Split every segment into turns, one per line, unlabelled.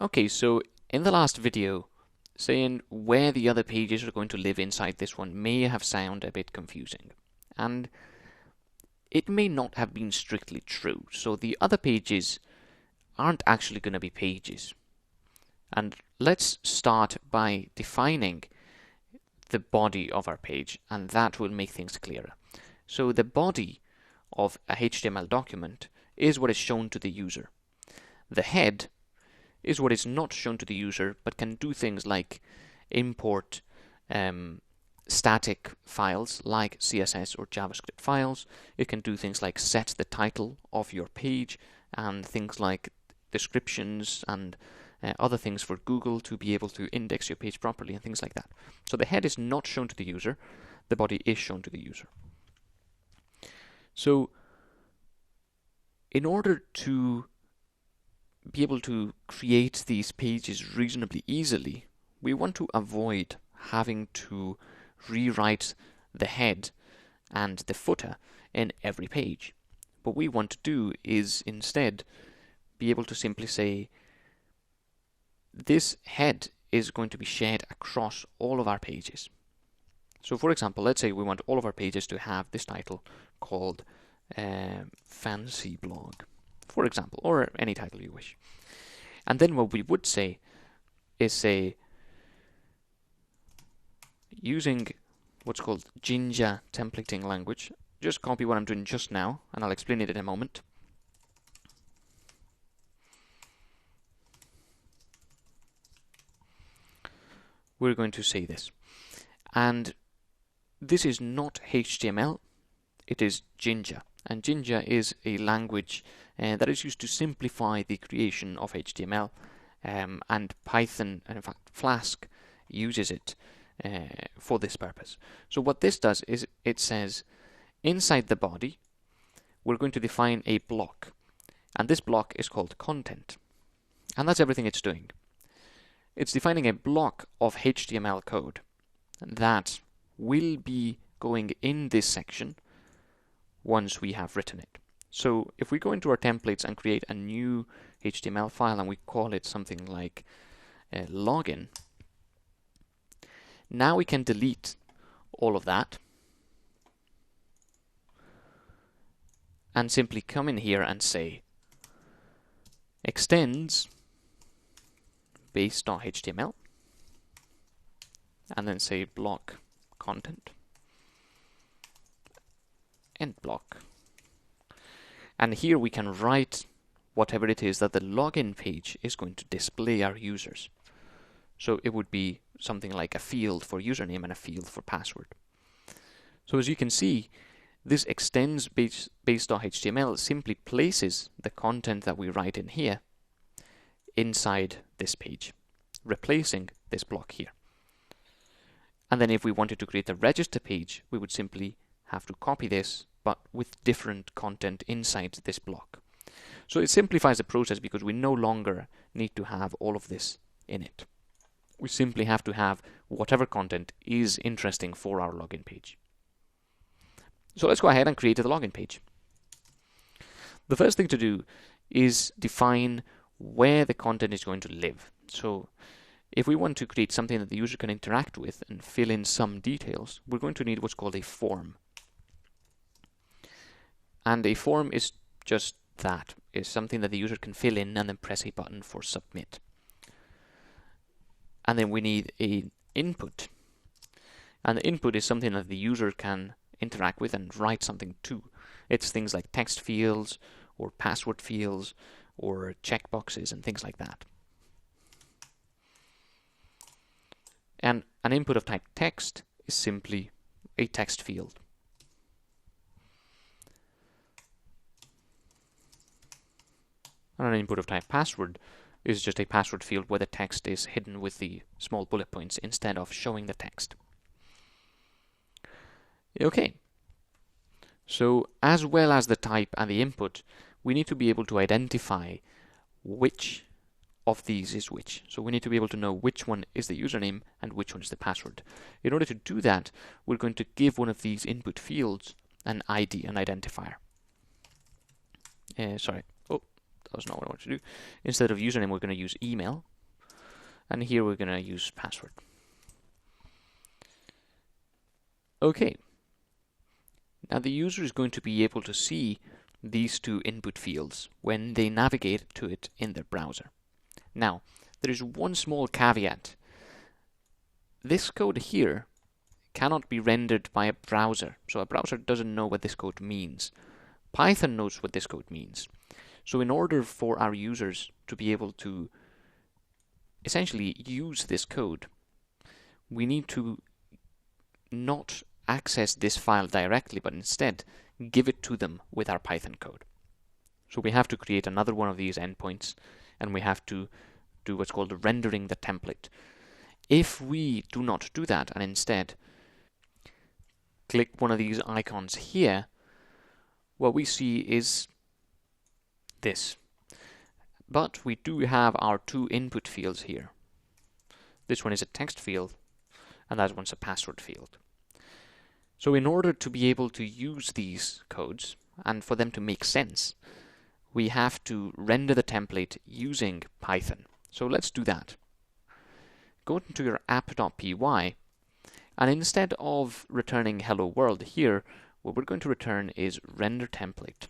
Okay, so in the last video, saying where the other pages are going to live inside this one may have sounded a bit confusing. And it may not have been strictly true. So the other pages aren't actually going to be pages. And let's start by defining the body of our page, and that will make things clearer. So the body of a HTML document is what is shown to the user. The head is what is not shown to the user, but can do things like import static files like CSS or JavaScript files. It can do things like set the title of your page and things like descriptions and other things for Google to be able to index your page properly and things like that. So the head is not shown to the user, the body is shown to the user. So in order to be able to create these pages reasonably easily, we want to avoid having to rewrite the head and the footer in every page. What we want to do is instead be able to simply say this head is going to be shared across all of our pages. So for example, let's say we want all of our pages to have this title called Fancy Blog, for example, or any title you wish. And then what we would say is say, using what's called Jinja templating language, just copy what I'm doing just now, and I'll explain it in a moment. We're going to say this. And this is not HTML, it is Jinja. And Jinja is a language that is used to simplify the creation of HTML, and Python, and in fact Flask, uses it for this purpose. So what this does is it says inside the body we're going to define a block, and this block is called content, and that's everything it's doing. It's defining a block of HTML code that will be going in this section once we have written it. So if we go into our templates and create a new HTML file and we call it something like login, now we can delete all of that and simply come in here and say extends base.html and then say block content end block. And here we can write whatever it is that the login page is going to display our users. So it would be something like a field for username and a field for password. So as you can see, this extends base.html simply places the content that we write in here inside this page, replacing this block here. And then if we wanted to create a register page, we would simply have to copy this, but with different content inside this block. So it simplifies the process because we no longer need to have all of this in it. We simply have to have whatever content is interesting for our login page. So let's go ahead and create the login page. The first thing to do is define where the content is going to live. So if we want to create something that the user can interact with and fill in some details, we're going to need what's called a form. And a form is just that, is something that the user can fill in and then press a button for submit. And then we need an input. And the input is something that the user can interact with and write something to. It's things like text fields or password fields or checkboxes and things like that. And an input of type text is simply a text field. And an input of type password is just a password field where the text is hidden with the small bullet points instead of showing the text. Okay. So as well as the type and the input, we need to be able to identify which of these is which. So we need to be able to know which one is the username and which one is the password. In order to do that, we're going to give one of these input fields an ID, an identifier. Sorry. Oh, that was not what I wanted to do. Instead of username, we're going to use email. and here we're going to use password. Okay. Now the user is going to be able to see these two input fields when they navigate to it in their browser. Now, there is one small caveat. This code here cannot be rendered by a browser, so a browser doesn't know what this code means. Python knows what this code means. So in order for our users to be able to essentially use this code, we need to not access this file directly, but instead give it to them with our Python code. So we have to create another one of these endpoints, and we have to do what's called rendering the template. If we do not do that and instead click one of these icons here, what we see is this. But we do have our two input fields here. This one is a text field, and that one's a password field. So in order to be able to use these codes, and for them to make sense, we have to render the template using Python. So let's do that. Go into your app.py, and instead of returning hello world here, what we're going to return is render template.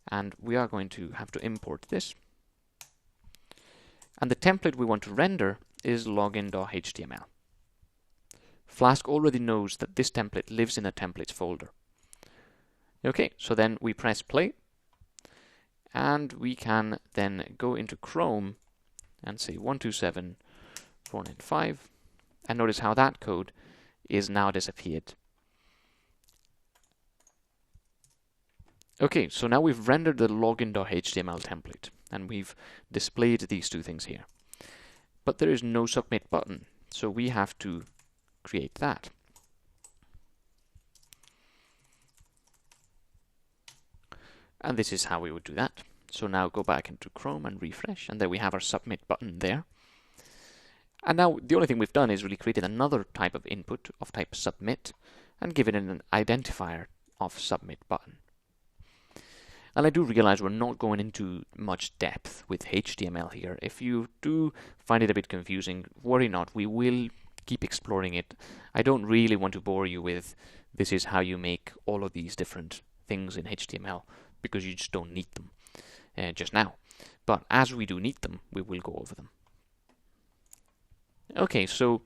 And we are going to have to import this. And the template we want to render is login.html. Flask already knows that this template lives in a templates folder. Okay, so then we press play, and we can then go into Chrome and say 127.495, and notice how that code is now disappeared. Okay, so now we've rendered the login.html template, and we've displayed these two things here. But there is no submit button, so we have to create that. And this is how we would do that. So now go back into Chrome and refresh, and there we have our submit button there. And now the only thing we've done is really created another type of input of type submit and given it an identifier of submit button. And I do realize we're not going into much depth with HTML here. If you do find it a bit confusing, worry not, we will keep exploring it. I don't really want to bore you with this is how you make all of these different things in HTML, because you just don't need them just now. But as we do need them, we will go over them. Okay, so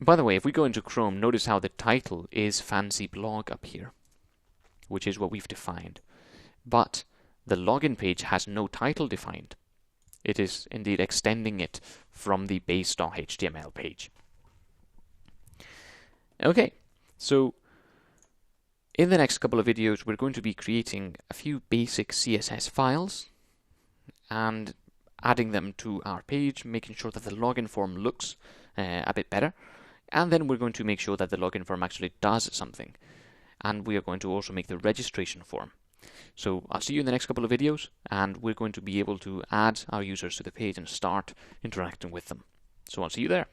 by the way, if we go into Chrome, notice how the title is fancy blog up here, which is what we've defined. But the login page has no title defined. It is indeed extending it from the base.html page. Okay, so in the next couple of videos, we're going to be creating a few basic CSS files and adding them to our page, making sure that the login form looks a bit better. And then we're going to make sure that the login form actually does something. And we are going to also make the registration form. So I'll see you in the next couple of videos, and we're going to be able to add our users to the page and start interacting with them. So I'll see you there.